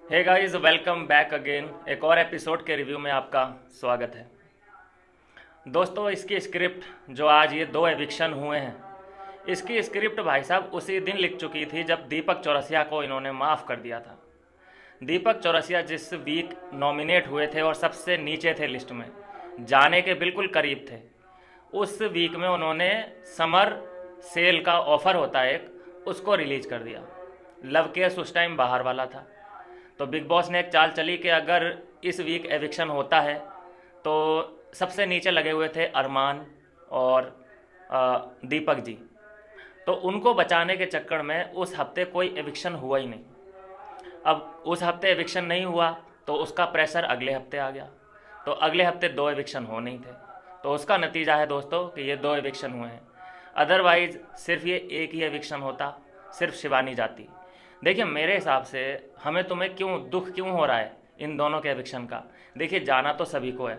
हे guys, welcome back again. एक और episode के रिव्यू में आपका स्वागत है। दोस्तों, इसकी स्क्रिप्ट जो आज ये दो एविक्शन हुए हैं, इसकी स्क्रिप्ट भाई साहब उसी दिन लिख चुकी थी जब दीपक चौरसिया को इन्होंने माफ़ कर दिया था। दीपक चौरसिया जिस वीक नॉमिनेट हुए थे और सबसे नीचे थे लिस्ट में, जाने के बिल्कुल करीब थे, उस वीक में उन्होंने समर सेल का ऑफ़र होता है एक, उसको रिलीज कर दिया। लव केस उस टाइम बाहर वाला था, तो बिग बॉस ने एक चाल चली कि अगर इस वीक एविक्शन होता है तो सबसे नीचे लगे हुए थे अरमान और दीपक जी, तो उनको बचाने के चक्कर में उस हफ्ते कोई एविक्शन हुआ ही नहीं। अब उस हफ्ते एविक्शन नहीं हुआ तो उसका प्रेशर अगले हफ्ते आ गया, तो अगले हफ्ते दो एविक्शन हो नहीं थे, तो उसका नतीजा है दोस्तों कि ये दो एविक्शन हुए हैं। अदरवाइज सिर्फ ये एक ही एविक्शन होता, सिर्फ शिवानी जाती। देखिए, मेरे हिसाब से हमें तुम्हें क्यों दुख क्यों हो रहा है इन दोनों के एविक्शन का। देखिए, जाना तो सभी को है,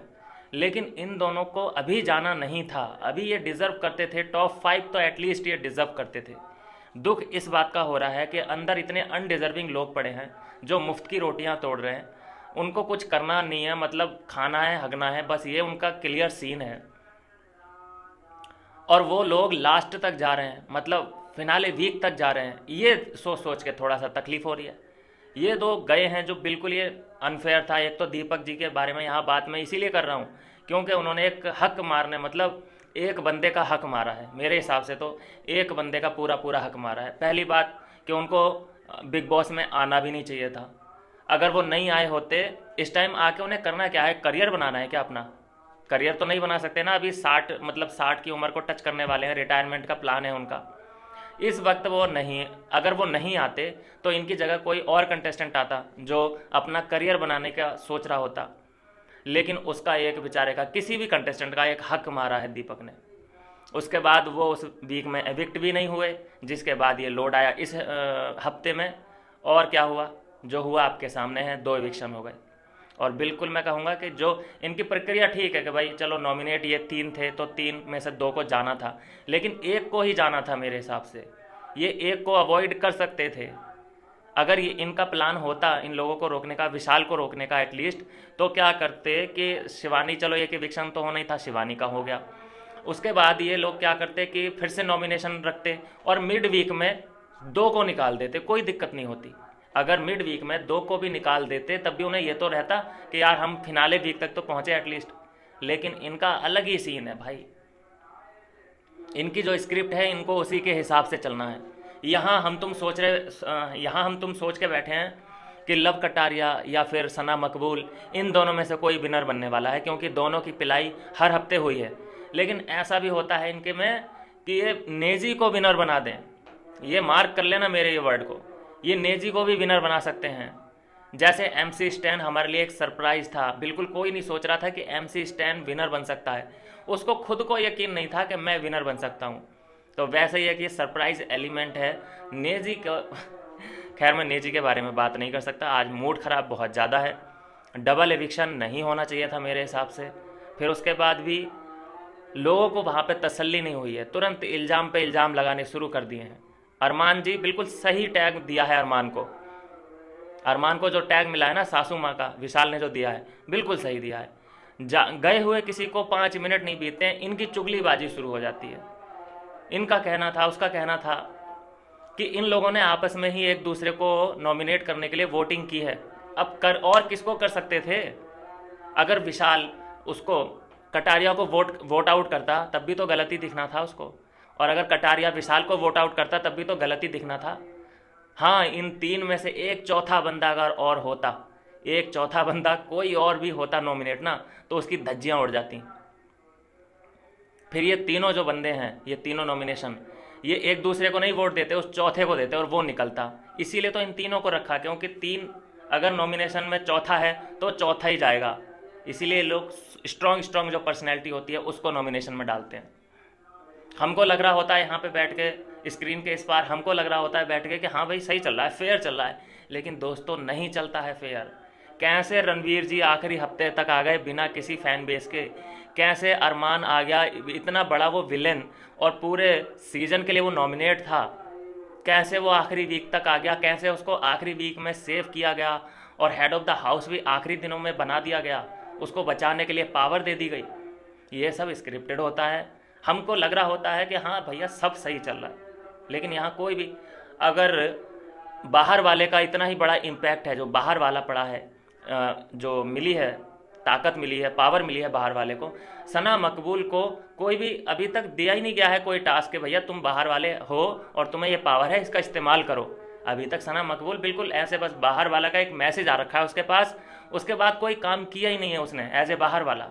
लेकिन इन दोनों को अभी जाना नहीं था। अभी ये डिज़र्व करते थे, टॉप 5 तो एटलीस्ट ये डिज़र्व करते थे। दुख इस बात का हो रहा है कि अंदर इतने अनडिज़र्विंग लोग पड़े हैं जो मुफ्त की रोटियां तोड़ रहे हैं। उनको कुछ करना नहीं है, मतलब खाना है, हगना है, बस ये उनका क्लियर सीन है। और वो लोग लास्ट तक जा रहे हैं, मतलब फिनाले वीक तक जा रहे हैं। ये सोच सोच के थोड़ा सा तकलीफ हो रही है। ये दो गए हैं जो बिल्कुल ये अनफेयर था। एक तो दीपक जी के बारे में यहाँ बात मैं इसीलिए कर रहा हूँ क्योंकि उन्होंने एक हक मारने, मतलब एक बंदे का हक मारा है। मेरे हिसाब से तो एक बंदे का पूरा पूरा हक मारा है। पहली बात कि उनको बिग बॉस में आना भी नहीं चाहिए था। अगर वो नहीं आए होते, इस टाइम आके उन्हें करना क्या है, करियर बनाना है क्या अपना? करियर तो नहीं बना सकते ना, अभी 60, मतलब 60 की उम्र को टच करने वाले हैं, रिटायरमेंट का प्लान है उनका। इस वक्त वो नहीं, अगर वो नहीं आते तो इनकी जगह कोई और कंटेस्टेंट आता जो अपना करियर बनाने का सोच रहा होता। लेकिन उसका एक बेचारे का, किसी भी कंटेस्टेंट का एक हक मारा है दीपक ने। उसके बाद वो उस वीक में एविक्ट भी नहीं हुए, जिसके बाद ये लोड आया इस हफ्ते में। और क्या हुआ? जो हुआ आपके सामने है, दो एविक्शन हो गए। और बिल्कुल मैं कहूँगा कि जो इनकी प्रक्रिया ठीक है कि भाई चलो नॉमिनेट ये 3 थे तो 3 में से 2 को जाना था, लेकिन एक को ही जाना था मेरे हिसाब से। ये एक को अवॉइड कर सकते थे। अगर ये इनका प्लान होता इन लोगों को रोकने का, विशाल को रोकने का एटलीस्ट, तो क्या करते कि शिवानी, चलो एक एविक्शन तो होना ही था, शिवानी का हो गया। उसके बाद ये लोग क्या करते कि फिर से नॉमिनेशन रखते और मिड वीक में 2 को निकाल देते, कोई दिक्कत नहीं होती। अगर मिड वीक में 2 को भी निकाल देते तब भी उन्हें ये तो रहता कि यार हम फिनाले वीक तक तो पहुंचे एटलीस्ट। लेकिन इनका अलग ही सीन है भाई। इनकी जो स्क्रिप्ट है, इनको उसी के हिसाब से चलना है। यहाँ हम तुम सोच के बैठे हैं कि लव कटारिया या फिर सना मकबूल, इन दोनों में से कोई विनर बनने वाला है, क्योंकि दोनों की पिलाई हर हफ्ते हुई है। लेकिन ऐसा भी होता है इनके में कि ये नेजी को विनर बना दें। ये मार्क कर लेना मेरे ये वर्ड को, ये नेजी को भी विनर बना सकते हैं। जैसे MC स्टैन हमारे लिए एक सरप्राइज था, बिल्कुल कोई नहीं सोच रहा था कि MC स्टैन विनर बन सकता है। उसको खुद को यकीन नहीं था कि मैं विनर बन सकता हूँ। तो वैसे ही है कि ये सरप्राइज एलिमेंट है नेजी का। खैर, मैं नेजी के बारे में बात नहीं कर सकता, आज मूड ख़राब बहुत ज़्यादा है। डबल एविक्शन नहीं होना चाहिए था मेरे हिसाब से। फिर उसके बाद भी लोगों को वहाँ पे तसल्ली नहीं हुई है, तुरंत इल्ज़ाम पे इल्ज़ाम लगाने शुरू कर दिए हैं। अरमान जी, बिल्कुल सही टैग दिया है अरमान को। अरमान को जो टैग मिला है ना सासू माँ का, विशाल ने जो दिया है, बिल्कुल सही दिया है। गए हुए किसी को 5 मिनट नहीं बीतते हैं, इनकी चुगलीबाजी शुरू हो जाती है। इनका कहना था, उसका कहना था कि इन लोगों ने आपस में ही एक दूसरे को नॉमिनेट करने के लिए वोटिंग की है। अब कर और किसको कर सकते थे? अगर विशाल उसको, कटारिया को वोट आउट करता तब भी तो गलती दिखना था उसको। और अगर कटारिया विशाल को वोट आउट करता तब भी तो गलती दिखना था। हाँ, इन 3 में से एक चौथा बंदा अगर और होता, एक चौथा बंदा कोई और भी होता नॉमिनेट ना, तो उसकी धज्जियाँ उड़ जाती। फिर ये तीनों जो बंदे हैं, ये तीनों नॉमिनेशन, ये एक दूसरे को नहीं वोट देते, उस चौथे को देते और वो निकलता। इसीलिए तो इन तीनों को रखा, क्योंकि 3 अगर नॉमिनेशन में चौथा है तो चौथा ही जाएगा। इसीलिए लोग स्ट्रॉन्ग स्ट्रॉन्ग जो पर्सनैलिटी होती है उसको नॉमिनेशन में डालते हैं। हमको लग रहा होता है यहाँ पे बैठ के, स्क्रीन के इस पार हमको लग रहा होता है बैठ के कि हाँ भाई सही चल रहा है, फेयर चल रहा है। लेकिन दोस्तों, नहीं चलता है फेयर। कैसे रणवीर जी आखिरी हफ्ते तक आ गए बिना किसी फैन बेस के? कैसे अरमान आ गया, इतना बड़ा वो विलेन, और पूरे सीजन के लिए वो नॉमिनेट था, कैसे वो आखिरी वीक तक आ गया, कैसे उसको आखिरी वीक में सेव किया गया और हेड ऑफ द हाउस भी आखिरी दिनों में बना दिया गया, उसको बचाने के लिए पावर दे दी गई। ये सब स्क्रिप्टेड होता है। हमको लग रहा होता है कि हाँ भैया सब सही चल रहा है, लेकिन यहाँ कोई भी, अगर बाहर वाले का इतना ही बड़ा इम्पैक्ट है, जो बाहर वाला पड़ा है, जो मिली है ताकत, मिली है पावर, मिली है बाहर वाले को, सना मकबूल को कोई भी अभी तक दिया ही नहीं गया है कोई टास्क कि भैया तुम बाहर वाले हो और तुम्हें ये पावर है, इसका इस्तेमाल करो। अभी तक सना मकबूल बिल्कुल ऐसे बस बाहर वाला का एक मैसेज आ रखा है उसके पास, उसके बाद कोई काम किया ही नहीं है उसने एज ए बाहर वाला।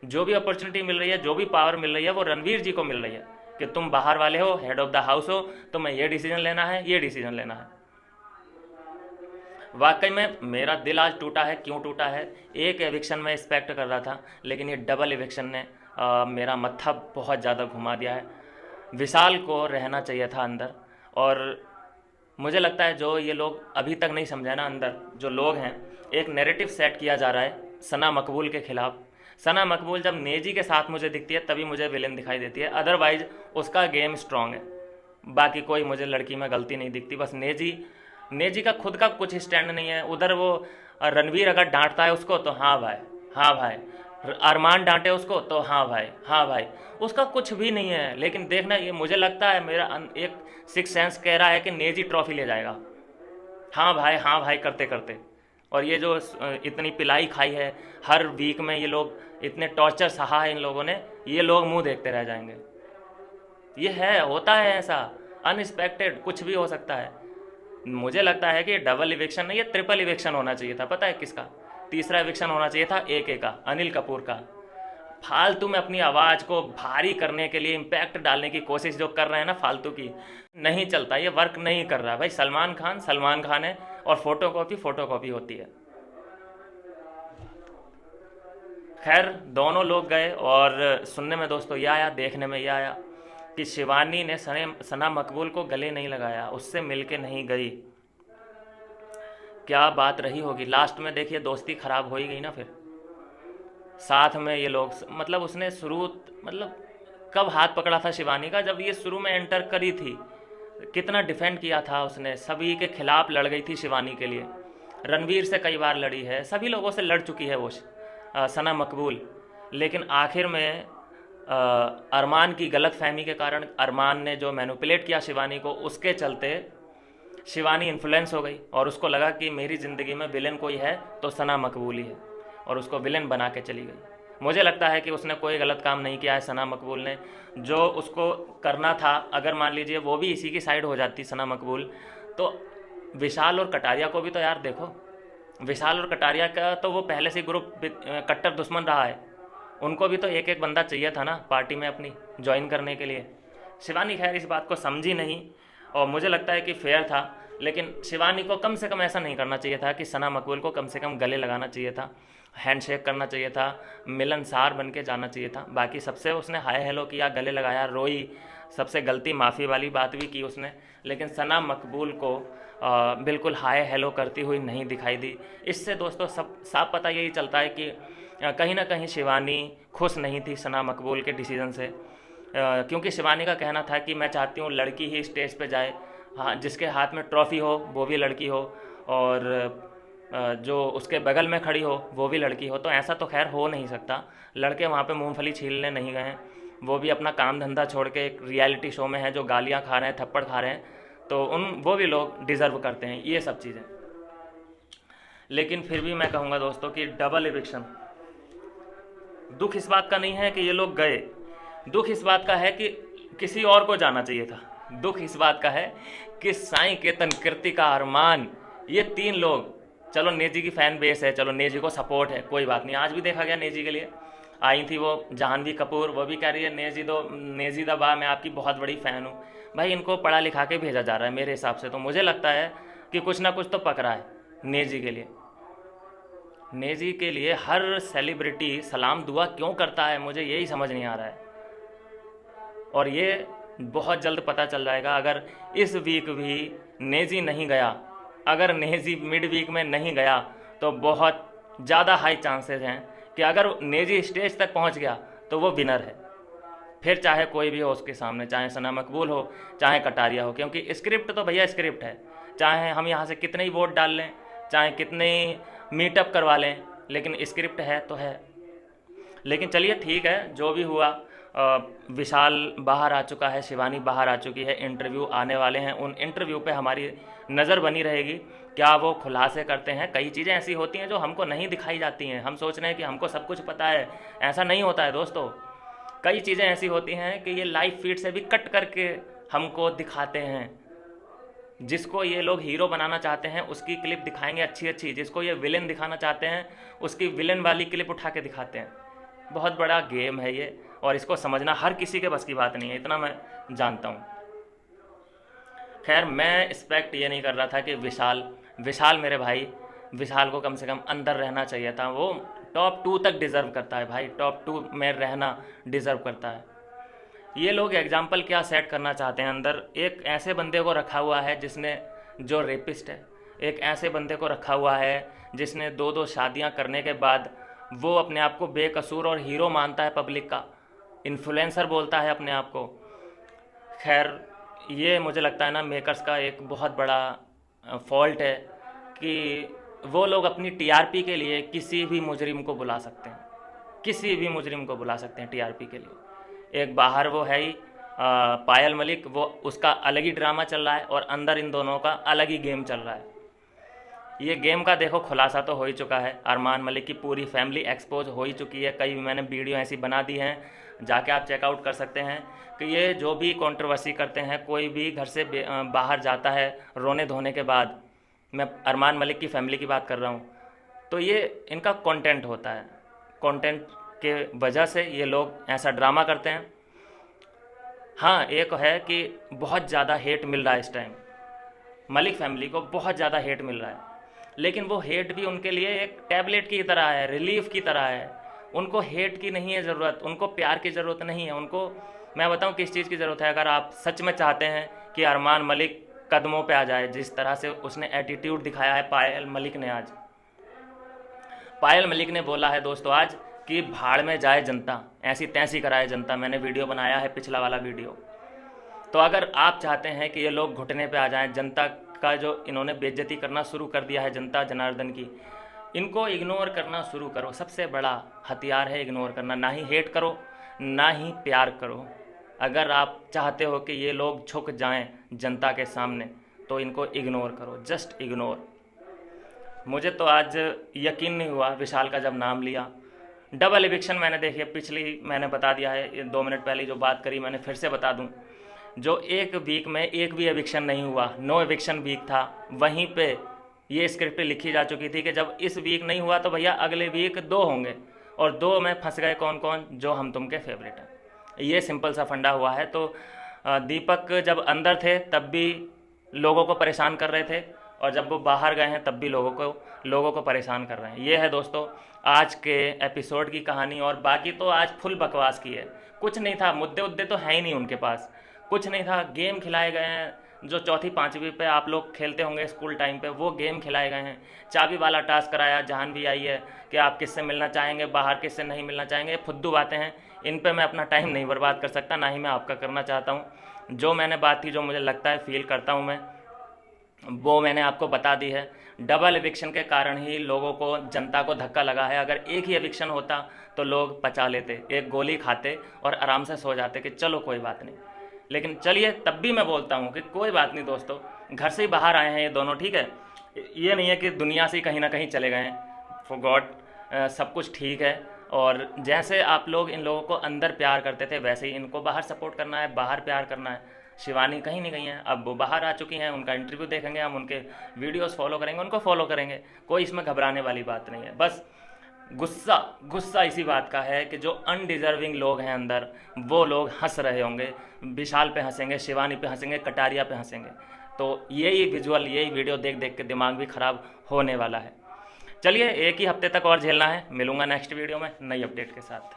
जो भी अपॉर्चुनिटी मिल रही है, जो भी पावर मिल रही है, वो रणवीर जी को मिल रही है कि तुम बाहर वाले हो, हेड ऑफ द हाउस हो, तुम्हें ये डिसीजन लेना है, ये डिसीजन लेना है। वाकई में मेरा दिल आज टूटा है। क्यों टूटा है? एक एविक्शन में एक्सपेक्ट कर रहा था, लेकिन ये डबल एविक्शन ने मेरा मत्था बहुत ज़्यादा घुमा दिया है। विशाल को रहना चाहिए था अंदर, और मुझे लगता है जो ये लोग अभी तक नहीं समझे ना, अंदर जो लोग हैं, एक नैरेटिव सेट किया जा रहा है सना मकबूल के खिलाफ। सना मकबूल जब नेजी के साथ मुझे दिखती है तभी मुझे विलेन दिखाई देती है, अदरवाइज उसका गेम स्ट्रांग है। बाकी कोई मुझे लड़की में गलती नहीं दिखती, बस नेजी का खुद का कुछ स्टैंड नहीं है। उधर वो रणवीर अगर डांटता है उसको तो हाँ भाई, हाँ भाई, अरमान डांटे उसको तो हाँ भाई, हाँ भाई, उसका कुछ भी नहीं है। लेकिन देखना, ये मुझे लगता है, मेरा एक सिक्स सेंस कह रहा है कि नेजी ट्रॉफी ले जाएगा, हाँ भाई करते करते। और ये जो इतनी पिलाई खाई है हर वीक में, ये लोग इतने टॉर्चर सहा है इन लोगों ने, ये लोग मुंह देखते रह जाएंगे। ये है, होता है ऐसा, अनएक्सपेक्टेड कुछ भी हो सकता है। मुझे लगता है कि डबल इविक्शन नहीं, ये ट्रिपल इविक्शन होना चाहिए था। पता है किसका? तीसरा इविक्शन होना चाहिए था AK का, अनिल कपूर का। फालतू में अपनी आवाज़ को भारी करने के लिए इम्पैक्ट डालने की कोशिश जो कर रहे हैं ना, फालतू की, नहीं चलता, ये वर्क नहीं कर रहा भाई। सलमान खान है, और फोटोकॉपी होती है। खैर दोनों लोग गए, और सुनने में दोस्तों ये आया, देखने में ये आया कि शिवानी ने सना मकबूल को गले नहीं लगाया, उससे मिलके नहीं गई। क्या बात रही होगी? लास्ट में देखिए दोस्ती खराब हो ही गई ना फिर साथ में ये लोग। मतलब उसने मतलब कब हाथ पकड़ा था शिवानी का? जब ये शुरू में एंटर करी थी, कितना डिफेंड किया था उसने, सभी के खिलाफ लड़ गई थी शिवानी के लिए। रणवीर से कई बार लड़ी है, सभी लोगों से लड़ चुकी है वो सना मकबूल। लेकिन आखिर में अरमान की गलत फहमी के कारण, अरमान ने जो मैनिपुलेट किया शिवानी को, उसके चलते शिवानी इन्फ्लुएंस हो गई और उसको लगा कि मेरी ज़िंदगी में विलेन कोई है तो सना मकबूल ही है, और उसको विलेन बना के चली गई। मुझे लगता है कि उसने कोई गलत काम नहीं किया है सना मकबूल ने। जो उसको करना था, अगर मान लीजिए वो भी इसी की साइड हो जाती सना मकबूल, तो विशाल और कटारिया को भी तो यार देखो, विशाल और कटारिया का तो वो पहले से ग्रुप कट्टर दुश्मन रहा है, उनको भी तो एक एक बंदा चाहिए था ना पार्टी में अपनी ज्वाइन करने के लिए। शिवानी खैर इस बात को समझी नहीं, और मुझे लगता है कि फेयर था, लेकिन शिवानी को कम से कम ऐसा नहीं करना चाहिए था कि सना मकबूल को कम से कम गले लगाना चाहिए था, हैंडशेक करना चाहिए था, मिलनसार बन के जाना चाहिए था। बाकी सबसे उसने हाय हेलो किया, गले लगाया, रोई, सबसे गलती माफ़ी वाली बात भी की उसने, लेकिन सना मकबूल को बिल्कुल हाय हेलो करती हुई नहीं दिखाई दी। इससे दोस्तों सब साफ पता यही चलता है कि कहीं ना कहीं शिवानी खुश नहीं थी सना मकबूल के डिसीजन से, क्योंकि शिवानी का कहना था कि मैं चाहती हूँ लड़की ही स्टेज पे जाए, हाँ, जिसके हाथ में ट्रॉफ़ी हो वो भी लड़की हो, और जो उसके बगल में खड़ी हो वो भी लड़की हो। तो ऐसा तो खैर हो नहीं सकता, लड़के वहाँ पे मूंगफली छीलने नहीं गए हैं, वो भी अपना काम धंधा छोड़ के एक रियलिटी शो में है, जो गालियाँ खा रहे हैं, थप्पड़ खा रहे हैं, तो वो भी लोग डिज़र्व करते हैं ये सब चीज़ें। लेकिन फिर भी मैं कहूँगा दोस्तों कि डबल इविक्शन, दुख इस बात का नहीं है कि ये लोग गए, दुख इस बात का है कि किसी और को जाना चाहिए था। दुख इस बात का है कि साईं केतन, कृतिका, अरमान, ये 3 लोग, चलो नेजी की फ़ैन बेस है, चलो नेजी को सपोर्ट है, कोई बात नहीं, आज भी देखा गया नेजी के लिए आई थी वो जाह्नवी कपूर, वो भी कह रही है नेजी दबा, मैं आपकी बहुत बड़ी फ़ैन हूँ। भाई इनको पढ़ा लिखा के भेजा जा रहा है मेरे हिसाब से, तो मुझे लगता है कि कुछ ना कुछ तो पकड़ा है नेजी के लिए। नेजी के लिए हर सेलिब्रिटी सलाम दुआ क्यों करता है, मुझे यही समझ नहीं आ रहा है। और ये बहुत जल्द पता चल जाएगा, अगर इस वीक भी नेजी नहीं गया, अगर नेजी मिड वीक में नहीं गया, तो बहुत ज़्यादा हाई चांसेस हैं कि अगर नेजी स्टेज तक पहुंच गया तो वो विनर है। फिर चाहे कोई भी हो उसके सामने, चाहे सना मकबूल हो, चाहे कटारिया हो, क्योंकि स्क्रिप्ट तो भैया स्क्रिप्ट है। चाहे हम यहाँ से कितने ही वोट डाल लें, चाहे कितने ही मीटअप करवा लें, लेकिन स्क्रिप्ट है तो है। लेकिन चलिए ठीक है, जो भी हुआ, विशाल बाहर आ चुका है, शिवानी बाहर आ चुकी है, इंटरव्यू आने वाले हैं, उन इंटरव्यू पे हमारी नज़र बनी रहेगी। क्या वो खुलासे करते हैं? कई चीज़ें ऐसी होती हैं जो हमको नहीं दिखाई जाती हैं। हम सोच रहे हैं कि हमको सब कुछ पता है, ऐसा नहीं होता है दोस्तों। कई चीज़ें ऐसी होती हैं कि ये लाइव फीड से भी कट करके हमको दिखाते हैं। जिसको ये लोग हीरो बनाना चाहते हैं उसकी क्लिप दिखाएंगे अच्छी अच्छी, जिसको ये विलेन दिखाना चाहते हैं उसकी विलेन वाली क्लिप उठा के दिखाते हैं। बहुत बड़ा गेम है ये, और इसको समझना हर किसी के बस की बात नहीं है, इतना मैं जानता हूँ। खैर, मैं एक्सपेक्ट ये नहीं कर रहा था कि विशाल मेरे भाई, विशाल को कम से कम अंदर रहना चाहिए था। वो टॉप 2 तक डिज़र्व करता है भाई, टॉप 2 में रहना डिज़र्व करता है। ये लोग एग्जाम्पल क्या सेट करना चाहते हैं अंदर? एक ऐसे बंदे को रखा हुआ है जिसने, जो रेपिस्ट है, एक ऐसे बंदे को रखा हुआ है जिसने 2-2 शादियां करने के बाद वो अपने आप को बेकसूर और हीरो मानता है, पब्लिक का इन्फ्लुएंसर बोलता है अपने आप को। खैर, ये मुझे लगता है ना मेकर्स का एक बहुत बड़ा फॉल्ट है कि वो लोग अपनी टीआरपी के लिए किसी भी मुजरिम को बुला सकते हैं, किसी भी मुजरिम को बुला सकते हैं टीआरपी के लिए। एक बाहर वो है ही पायल मलिक, वो उसका अलग ही ड्रामा चल रहा है, और अंदर इन दोनों का अलग ही गेम चल रहा है। ये गेम का देखो खुलासा तो हो ही चुका है, अरमान मलिक की पूरी फैमिली एक्सपोज हो ही चुकी है। कई मैंने वीडियो ऐसी बना दी हैं, जाके आप चेकआउट कर सकते हैं कि ये जो भी कंट्रोवर्सी करते हैं, कोई भी घर से बाहर जाता है रोने धोने के बाद, मैं अरमान मलिक की फैमिली की बात कर रहा हूँ, तो ये इनका कंटेंट होता है। कंटेंट के वजह से ये लोग ऐसा ड्रामा करते हैं। हाँ, एक है कि बहुत ज़्यादा हेट मिल रहा है इस टाइम, मलिक फैमिली को बहुत ज़्यादा हेट मिल रहा है, लेकिन वो हेट भी उनके लिए एक टैबलेट की तरह है, रिलीफ की तरह है। उनको हेट की नहीं है ज़रूरत, उनको प्यार की ज़रूरत नहीं है। उनको मैं बताऊं किस चीज़ की ज़रूरत है। अगर आप सच में चाहते हैं कि अरमान मलिक कदमों पे आ जाए, जिस तरह से उसने एटीट्यूड दिखाया है पायल मलिक ने, आज पायल मलिक ने बोला है दोस्तों आज कि भाड़ में जाए जनता, ऐसी तैसी कराए जनता। मैंने वीडियो बनाया है, पिछला वाला वीडियो। तो अगर आप चाहते हैं कि ये लोग घुटने पे आ जाएं, जनता का जो इन्होंने बेइज्जती करना शुरू कर दिया है जनता जनार्दन की, इनको इग्नोर करना शुरू करो। सबसे बड़ा हथियार है इग्नोर करना। ना ही हेट करो, ना ही प्यार करो। अगर आप चाहते हो कि ये लोग झुक जाएं जनता के सामने, तो इनको इग्नोर करो, जस्ट इग्नोर। मुझे तो आज यकीन नहीं हुआ विशाल का जब नाम लिया। डबल एविक्शन मैंने देखी, पिछली मैंने बता दिया है, 2 मिनट पहले जो बात करी मैंने फिर से बता दूं। जो एक वीक में एक भी एविक्शन नहीं हुआ, नो एविक्शन वीक था, वहीं पे ये स्क्रिप्ट लिखी जा चुकी थी कि जब इस वीक नहीं हुआ तो भैया अगले वीक 2 होंगे, और 2 में फंस गए कौन कौन? जो हम तुम के फेवरेट हैं। ये सिंपल सा फंडा हुआ है। तो दीपक जब अंदर थे तब भी लोगों को परेशान कर रहे थे, और जब वो बाहर गए हैं तब भी लोगों को परेशान कर रहे हैं। ये है दोस्तों आज के एपिसोड की कहानी। और बाकी तो आज फुल बकवास की है, कुछ नहीं था, मुद्दे तो है ही नहीं उनके पास, कुछ नहीं था। गेम खिलाए गए हैं जो 4वीं 5वीं पे आप लोग खेलते होंगे स्कूल टाइम पे, वो गेम खिलाए गए हैं। चाबी वाला टास्क कराया, जहान भी आई है कि आप किससे मिलना चाहेंगे, बाहर किससे नहीं मिलना चाहेंगे। ये फुद्दू बातें हैं, इन पे मैं अपना टाइम नहीं बर्बाद कर सकता, ना ही मैं आपका करना चाहता हूँ। जो मैंने बात थी, जो मुझे लगता है फील करता हूँ मैं, वो मैंने आपको बता दी है। डबल एविक्शन के कारण ही लोगों को, जनता को धक्का लगा है। अगर एक ही एविक्शन होता तो लोग पचा लेते, एक गोली खाते और आराम से सो जाते कि चलो कोई बात नहीं। लेकिन चलिए, तब भी मैं बोलता हूँ कि कोई बात नहीं दोस्तों, घर से ही बाहर आए हैं ये दोनों, ठीक है। ये नहीं है कि दुनिया से कहीं ना कहीं चले गए हैं। फॉर गॉड, सब कुछ ठीक है। और जैसे आप लोग इन लोगों को अंदर प्यार करते थे, वैसे ही इनको बाहर सपोर्ट करना है, बाहर प्यार करना है। शिवानी कहीं नहीं गई हैं, अब वो बाहर आ चुकी हैं, उनका इंटरव्यू देखेंगे हम, उनके वीडियोस फॉलो करेंगे, उनको फॉलो करेंगे। कोई इसमें घबराने वाली बात नहीं है। बस गुस्सा इसी बात का है कि जो अनडिजर्विंग लोग हैं अंदर, वो लोग हंस रहे होंगे। विशाल पे हंसेंगे, शिवानी पे हंसेंगे, कटारिया पे हंसेंगे। तो यही विजुअल, यही वीडियो देख देख के दिमाग भी ख़राब होने वाला है। चलिए, एक ही हफ्ते तक और झेलना है। मिलूंगा नेक्स्ट वीडियो में नई अपडेट के साथ।